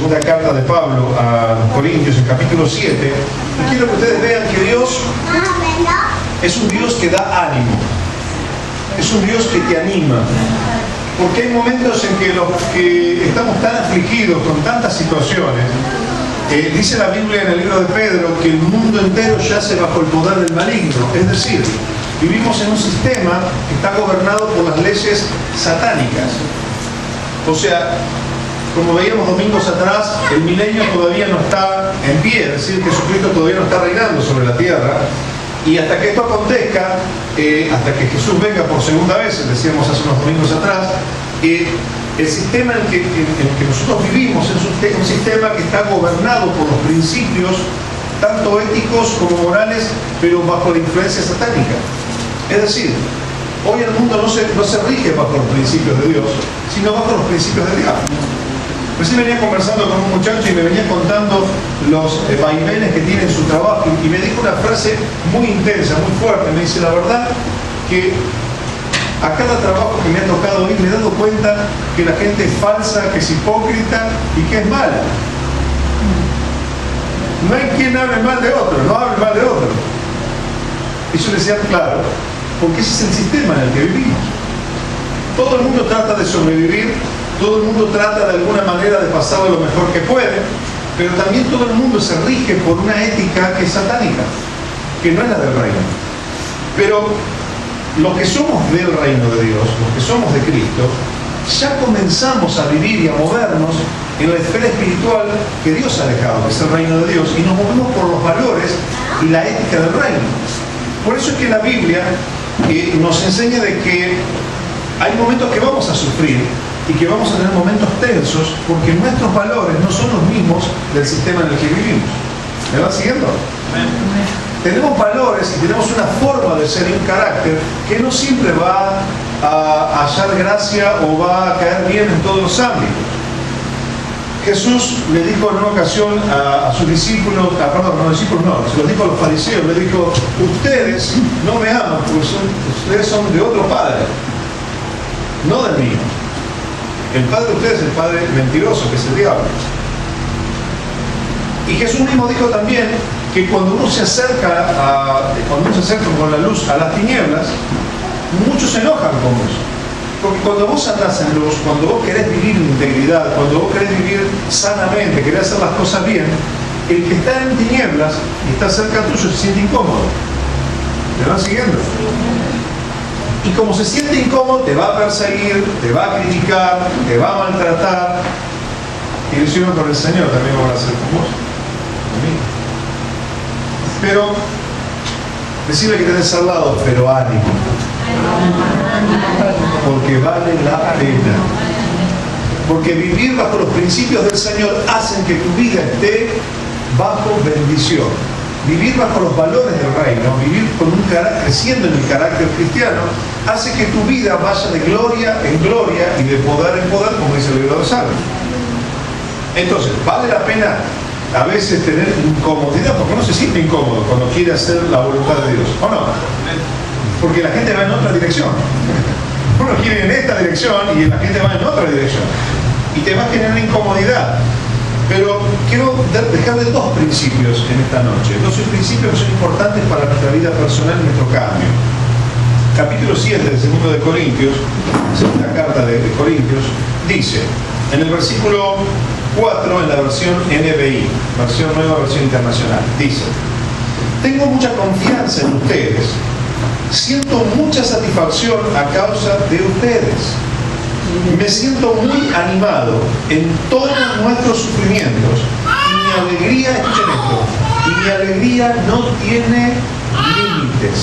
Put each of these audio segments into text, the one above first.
segunda carta de Pablo a los Corintios, en capítulo 7, y quiero que ustedes vean que Dios es un Dios que da ánimo, es un Dios que te anima, porque hay momentos en que los que estamos tan afligidos con tantas situaciones, dice la Biblia en el libro de Pedro que el mundo entero yace bajo el poder del maligno, es decir, vivimos en un sistema que está gobernado por las leyes satánicas. O sea, como veíamos domingos atrás, el milenio todavía no está en pie, es decir, Jesucristo todavía no está reinando sobre la tierra, y hasta que esto acontezca, hasta que Jesús venga por segunda vez, decíamos hace unos domingos atrás, el sistema en que nosotros vivimos es un sistema que está gobernado por los principios, tanto éticos como morales, pero bajo la influencia satánica. Es decir, hoy el mundo no se rige bajo los principios de Dios, sino bajo los principios del diablo. Recién venía conversando con un muchacho y me venía contando los vaivenes que tiene en su trabajo, y me dijo una frase muy intensa, muy fuerte. Me dice: la verdad que a cada trabajo que me ha tocado ir me he dado cuenta que la gente es falsa, que es hipócrita y que es mala. No hay quien hable mal de otro, no hable mal de otro. Y yo le decía: claro, porque ese es el sistema en el que vivimos. Todo el mundo trata de sobrevivir, todo el mundo trata de alguna manera de pasarlo lo mejor que puede, pero también todo el mundo se rige por una ética que es satánica, que no es la del reino. Pero los que somos del reino de Dios, los que somos de Cristo, ya comenzamos a vivir y a movernos en la esfera espiritual que Dios ha dejado, que es el reino de Dios, y nos movemos por los valores y la ética del reino. Por eso es que la Biblia nos enseña de que hay momentos que vamos a sufrir y que vamos a tener momentos tensos, porque nuestros valores no son los mismos del sistema en el que vivimos. ¿Me van siguiendo? Tenemos valores y tenemos una forma de ser y un carácter que no siempre va a hallar gracia o va a caer bien en todos los ámbitos. Jesús le dijo en una ocasión a sus discípulos, se los dijo a los fariseos, le dijo: ustedes no me aman porque ustedes son de otro padre, no del mío. El padre de ustedes es el padre mentiroso, que es el diablo. Y Jesús mismo dijo también que cuando uno se acerca con la luz a las tinieblas, muchos se enojan con vos. Porque cuando vos andás en luz, cuando vos querés vivir en integridad, cuando vos querés vivir sanamente, querés hacer las cosas bien, el que está en tinieblas y está cerca tuyo se siente incómodo. ¿Me van siguiendo? Y como se siente incómodo, te va a perseguir, te va a criticar, te va a maltratar. Y lo hicieron con el Señor, también lo van a hacer con vos, conmigo. Pero decirle que tenés al lado, pero ánimo, porque vale la pena. Porque vivir bajo los principios del Señor hacen que tu vida esté bajo bendición. Vivir bajo los valores del reino, vivir creciendo en el carácter cristiano, hace que tu vida vaya de gloria en gloria y de poder en poder, como dice el libro de Salmos. Entonces, vale la pena a veces tener incomodidad, porque uno se siente incómodo cuando quiere hacer la voluntad de Dios, ¿o no? Porque la gente va en otra dirección. Uno quiere ir en esta dirección y la gente va en otra dirección. Y te va a generar incomodidad. Pero quiero dejarles dos principios en esta noche. Dos principios que son importantes para nuestra vida personal y nuestro cambio. Capítulo 7 de 2 de Corintios, segunda carta de Corintios, dice, en el versículo 4, en la versión NBI, versión nueva, versión internacional, dice: tengo mucha confianza en ustedes, siento mucha satisfacción a causa de ustedes. Me siento muy animado en todos nuestros sufrimientos y mi alegría, escuchen esto, y mi alegría no tiene límites.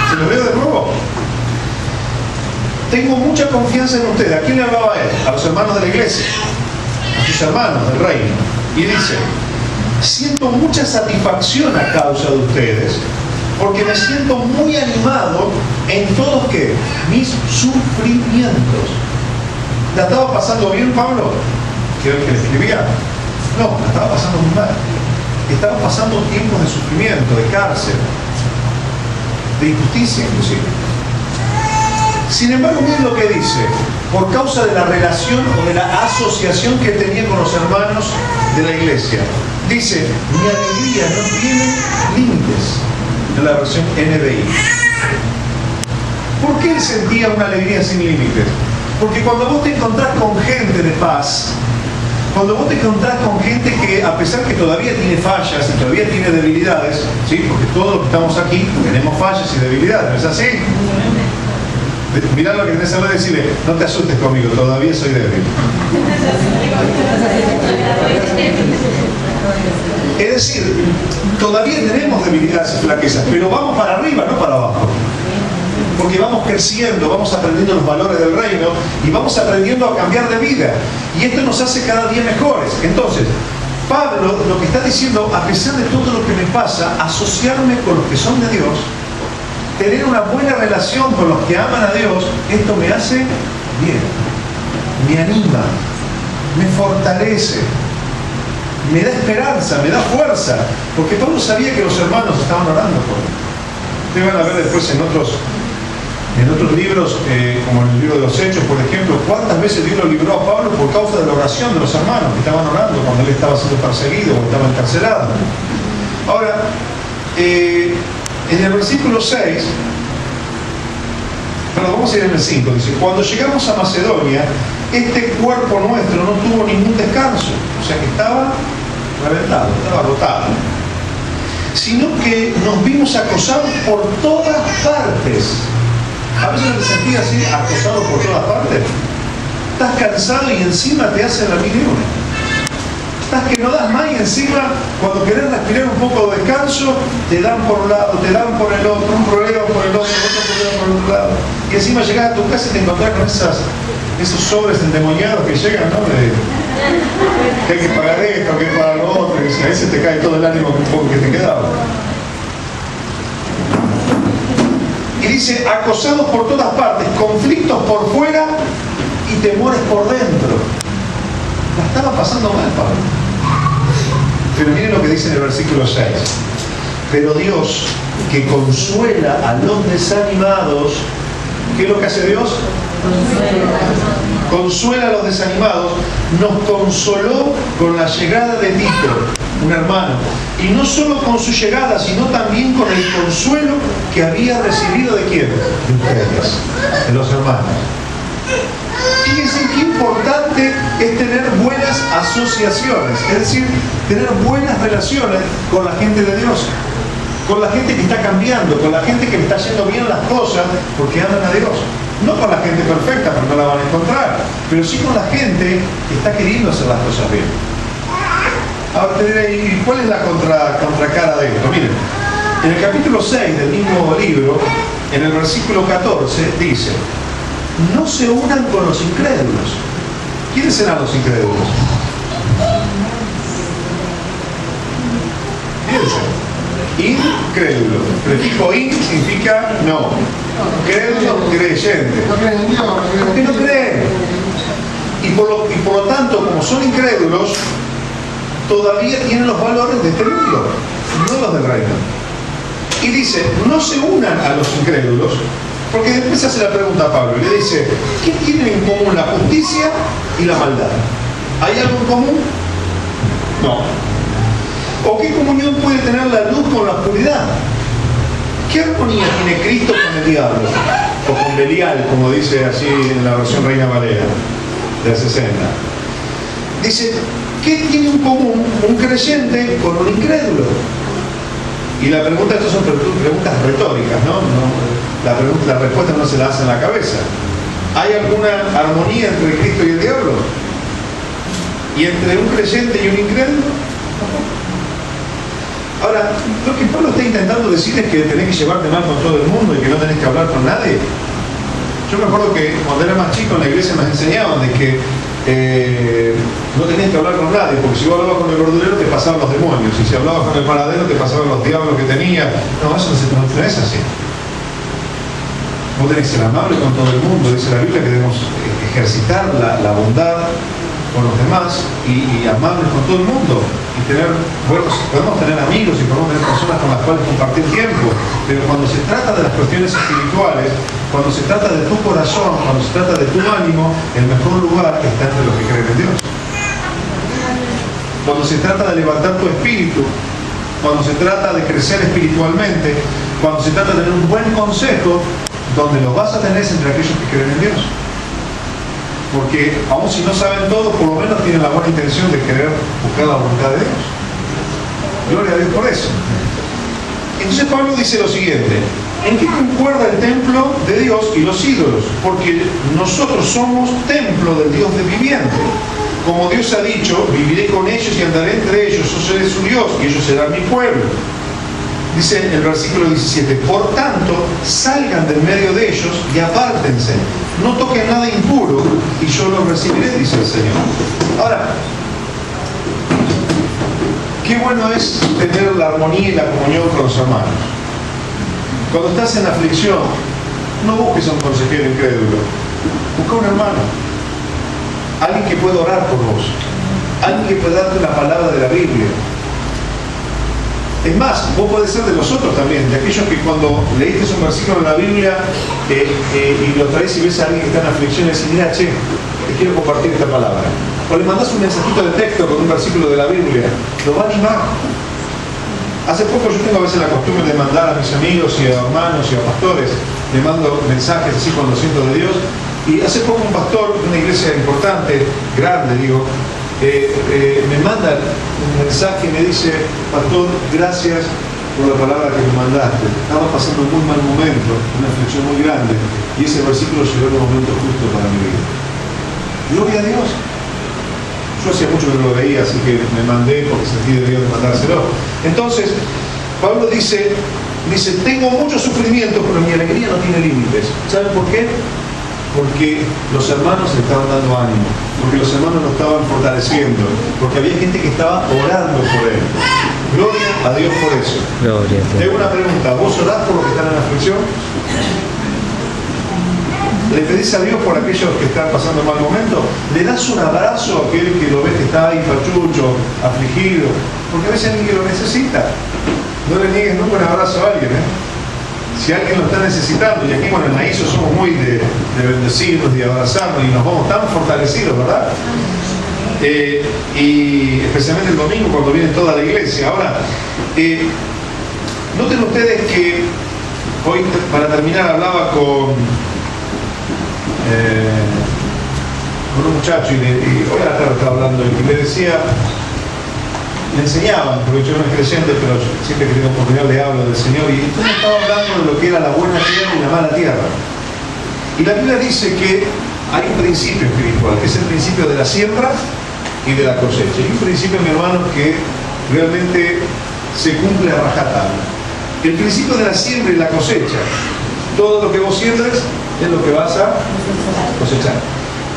¿Se lo veo de nuevo? Tengo mucha confianza en ustedes. ¿A quién le hablaba él? A los hermanos de la iglesia, a sus hermanos del reino. Y dice: siento mucha satisfacción a causa de ustedes, porque me siento muy animado en todos mis sufrimientos. ¿La estaba pasando bien, Pablo? Que le escribía. No, la estaba pasando muy mal. Estaba pasando tiempos de sufrimiento, de cárcel, de injusticia inclusive. Sin embargo, miren lo que dice, por causa de la relación o de la asociación que tenía con los hermanos de la iglesia. Dice, mi alegría no tiene límites, en la versión NBI. ¿Por qué él sentía una alegría sin límites? Porque cuando vos te encontrás con gente de paz, cuando vos te encontrás con gente que, a pesar que todavía tiene fallas y todavía tiene debilidades, ¿sí? Porque todos los que estamos aquí tenemos fallas y debilidades, ¿no es así? Mirá lo que tenés al lado y decirle, no te asustes conmigo, todavía soy débil. Es decir, todavía tenemos debilidades y flaquezas, pero vamos para arriba, no para abajo. Porque vamos creciendo, vamos aprendiendo los valores del reino y vamos aprendiendo a cambiar de vida. Y esto nos hace cada día mejores. Entonces, Pablo lo que está diciendo, a pesar de todo lo que me pasa, asociarme con los que son de Dios, tener una buena relación con los que aman a Dios, esto me hace bien, me anima, me fortalece, me da esperanza, me da fuerza, porque Pablo sabía que los hermanos estaban orando por él. Ustedes van a ver después en otros libros, como en el libro de los Hechos, por ejemplo, cuántas veces Dios lo libró a Pablo por causa de la oración de los hermanos que estaban orando cuando él estaba siendo perseguido o estaba encarcelado. Ahora, en el versículo 6, vamos a ir en el 5, dice, cuando llegamos a Macedonia, este cuerpo nuestro no tuvo ningún descanso, o sea que estaba reventado, estaba agotado, sino que nos vimos acosados por todas partes. A veces me sentí así, acosado por todas partes. Estás cansado y encima te hacen la mil y una. Estás que no das más y encima, cuando querés respirar un poco de descanso, te dan por un lado, te dan por el otro, un problema por el otro, otro problema por el otro lado. Y encima llegás a tu casa y te encontrás con esos sobres endemoniados que llegan, ¿no? Que hay que pagar esto, que hay que pagar lo otro, y a veces te cae todo el ánimo un poco que te quedaba. Y dice, acosados por todas partes, conflictos por fuera y temores por dentro. La estaba pasando mal, Pablo. Pero miren lo que dice en el versículo 6. Pero Dios, que consuela a los desanimados, ¿qué es lo que hace Dios? Consuela a los desanimados, nos consoló con la llegada de Tito, un hermano, y no solo con su llegada, sino también con el consuelo que había recibido de quién, de ustedes, de los hermanos. Fíjense qué importante es tener buenas asociaciones, es decir, tener buenas relaciones con la gente de Dios, con la gente que está cambiando, con la gente que le está haciendo bien las cosas porque aman a Dios. No con la gente perfecta, porque no la van a encontrar, pero sí con la gente que está queriendo hacer las cosas bien. Ahora, ¿y cuál es la contracara de esto? Miren, en el capítulo 6 del mismo libro, en el versículo 14, dice, no se unan con los incrédulos. ¿Quiénes serán los incrédulos? Fíjense. Incrédulo. Prefijo in significa no. Crédulo, creyente. Porque no creen. Y por lo tanto, como son incrédulos, todavía tienen los valores de este mundo, no los del reino. Y dice, no se unan a los incrédulos, porque después hace la pregunta a Pablo y le dice, ¿qué tienen en común la justicia y la maldad? ¿Hay algo en común? No. ¿O qué comunión puede tener la luz con la oscuridad? ¿Qué armonía tiene Cristo con el diablo? O con Belial, como dice así en la versión Reina Valera del 60. Dice, ¿qué tiene en común un creyente con un incrédulo? Y la pregunta, estas son preguntas retóricas, ¿no? La respuesta no se la hace en la cabeza. ¿Hay alguna armonía entre Cristo y el diablo? ¿Y entre un creyente y un incrédulo? Ahora, lo que Pablo está intentando decir es que tenés que llevarte mal con todo el mundo y que no tenés que hablar con nadie. Yo me acuerdo que cuando era más chico en la iglesia nos enseñaban de que no tenías que hablar con nadie, porque si vos hablabas con el verdulero te pasaban los demonios, y si hablabas con el panadero te pasaban los diablos que tenía. No, eso no es así. Vos tenés que ser amable con todo el mundo. Dice la Biblia que debemos ejercitar la bondad con los demás y amables con todo el mundo y podemos tener amigos y podemos tener personas con las cuales compartir tiempo, pero cuando se trata de las cuestiones espirituales, cuando se trata de tu corazón, cuando se trata de tu ánimo, el mejor lugar está entre los que creen en Dios. Cuando se trata de levantar tu espíritu, cuando se trata de crecer espiritualmente, cuando se trata de tener un buen consejo, donde lo vas a tener es entre aquellos que creen en Dios. Porque aun si no saben todo, por lo menos tienen la buena intención de querer buscar la voluntad de Dios. Gloria a Dios por eso. Entonces Pablo dice lo siguiente: ¿en qué concuerda el templo de Dios y los ídolos? Porque nosotros somos templo del Dios de viviente. Como Dios ha dicho, viviré con ellos y andaré entre ellos, yo seré su Dios y ellos serán mi pueblo. Dice el versículo 17, por tanto, salgan del medio de ellos y apártense, no toquen nada impuro y yo los recibiré, dice el Señor. Ahora, qué bueno es tener la armonía y la comunión con los hermanos. Cuando estás en aflicción, no busques a un consejero incrédulo, busca a un hermano, alguien que pueda orar por vos, alguien que pueda darte una palabra de la Biblia. Es más, vos podés ser de los otros también, de aquellos que cuando leíste un versículo de la Biblia y lo traes y ves a alguien que está en aflicción y decís, mira, che, te quiero compartir esta palabra. O le mandás un mensajito de texto con un versículo de la Biblia, lo va a animar. Hace poco yo tengo a veces la costumbre de mandar a mis amigos y a hermanos y a pastores, le mando mensajes así cuando siento de Dios. Y hace poco un pastor de una iglesia importante, grande, digo, me manda un mensaje y me dice, pastor, gracias por la palabra que me mandaste. Estaba pasando un muy mal momento, una aflicción muy grande, y ese versículo llegó en el momento justo para mi vida. Gloria a Dios. Yo hacía mucho que no lo veía, así que me mandé porque sentí de Dios de mandárselo. Entonces, Pablo dice, tengo mucho sufrimiento, pero mi alegría no tiene límites. ¿Saben por qué? Porque los hermanos le estaban dando ánimo, porque los hermanos lo estaban fortaleciendo, porque había gente que estaba orando por él. Gloria a Dios por eso. Gloria. Tengo una pregunta, ¿vos orás por los que están en aflicción? ¿Le pedís a Dios por aquellos que están pasando mal momento? ¿Le das un abrazo a aquel que lo ves que está ahí pachucho, afligido? Porque a veces hay alguien que lo necesita. No le niegues nunca un abrazo a alguien, Si alguien lo está necesitando, y aquí bueno, en la ISO somos muy de bendecirnos, de abrazarnos y nos vamos tan fortalecidos, ¿verdad? Y especialmente el domingo cuando viene toda la iglesia. Ahora, noten ustedes que hoy, para terminar, hablaba con un muchacho y hoy a la tarde estaba hablando y le decía, le enseñaban, porque yo no es creyente, pero siempre que tengo oportunidad le hablo del Señor, y entonces estaba hablando de lo que era la buena tierra y la mala tierra. Y la Biblia dice que hay un principio espiritual, que es el principio de la siembra y de la cosecha. Y un principio, mi hermano, que realmente se cumple a rajatabla. El principio de la siembra y la cosecha. Todo lo que vos siembres es lo que vas a cosechar.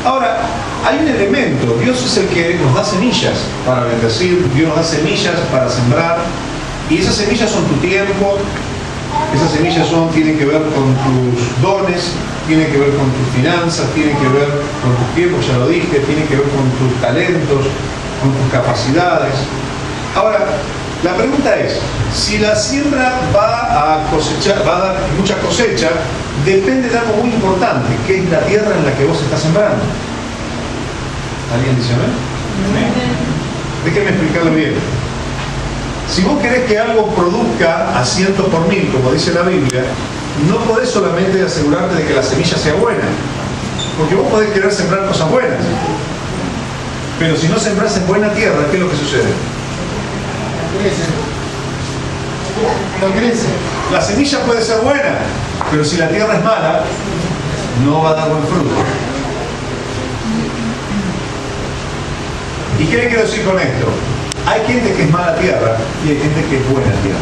Ahora, hay un elemento, Dios es el que nos da semillas para bendecir, Dios nos da semillas para sembrar, y esas semillas son tu tiempo, esas semillas tienen que ver con tus dones, tienen que ver con tus finanzas, tienen que ver con tus tiempos, ya lo dije, tienen que ver con tus talentos, con tus capacidades. Ahora, la pregunta es, si la siembra va a dar mucha cosecha, depende de algo muy importante, que es la tierra en la que vos estás sembrando. ¿Alguien dice amén? Déjenme explicarlo bien. Si vos querés que algo produzca a cientos por mil, como dice la Biblia, no podés solamente asegurarte de que la semilla sea buena, porque vos podés querer sembrar cosas buenas, pero si no sembrás en buena tierra, ¿qué es lo que sucede? No crece. La semilla puede ser buena, pero si la tierra es mala, no va a dar buen fruto. ¿Y qué le quiero decir con esto? Hay gente que es mala tierra y hay gente que es buena tierra.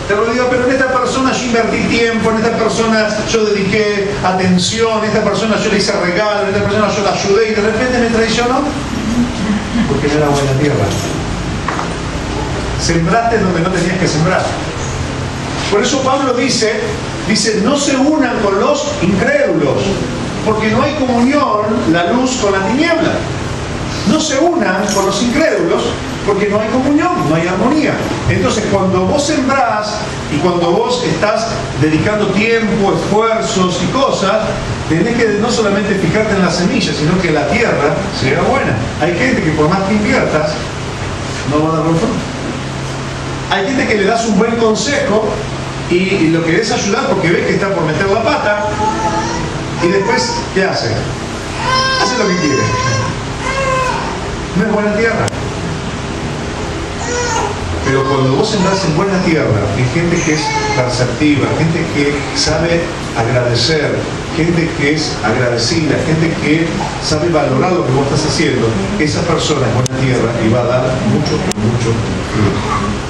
Te lo digo, pero en esta persona yo invertí tiempo, en esta persona yo dediqué atención, en esta persona yo le hice regalo, en esta persona yo la ayudé y de repente me traicionó porque no era buena tierra. Sembraste donde no tenías que sembrar. Por eso Pablo dice, no se unan con los incrédulos, porque no hay comunión la luz con la tiniebla. no se unan con los incrédulos porque no hay comunión, no hay armonía. Entonces, cuando vos sembrás y cuando vos estás dedicando tiempo, esfuerzos y cosas, tenés que no solamente fijarte en la semilla, sino que la tierra sea buena. Hay gente que por más que inviertas, no va a dar buen fruto. Hay gente que le das un buen consejo y lo querés ayudar porque ves que está por meter la pata y después, ¿qué hace? Hace lo que quiere. No es buena tierra. Pero cuando vos sembrás en buena tierra, en gente que es perceptiva, gente que sabe agradecer, gente que es agradecida, gente que sabe valorar lo que vos estás haciendo, esa persona es buena tierra y va a dar mucho fruto.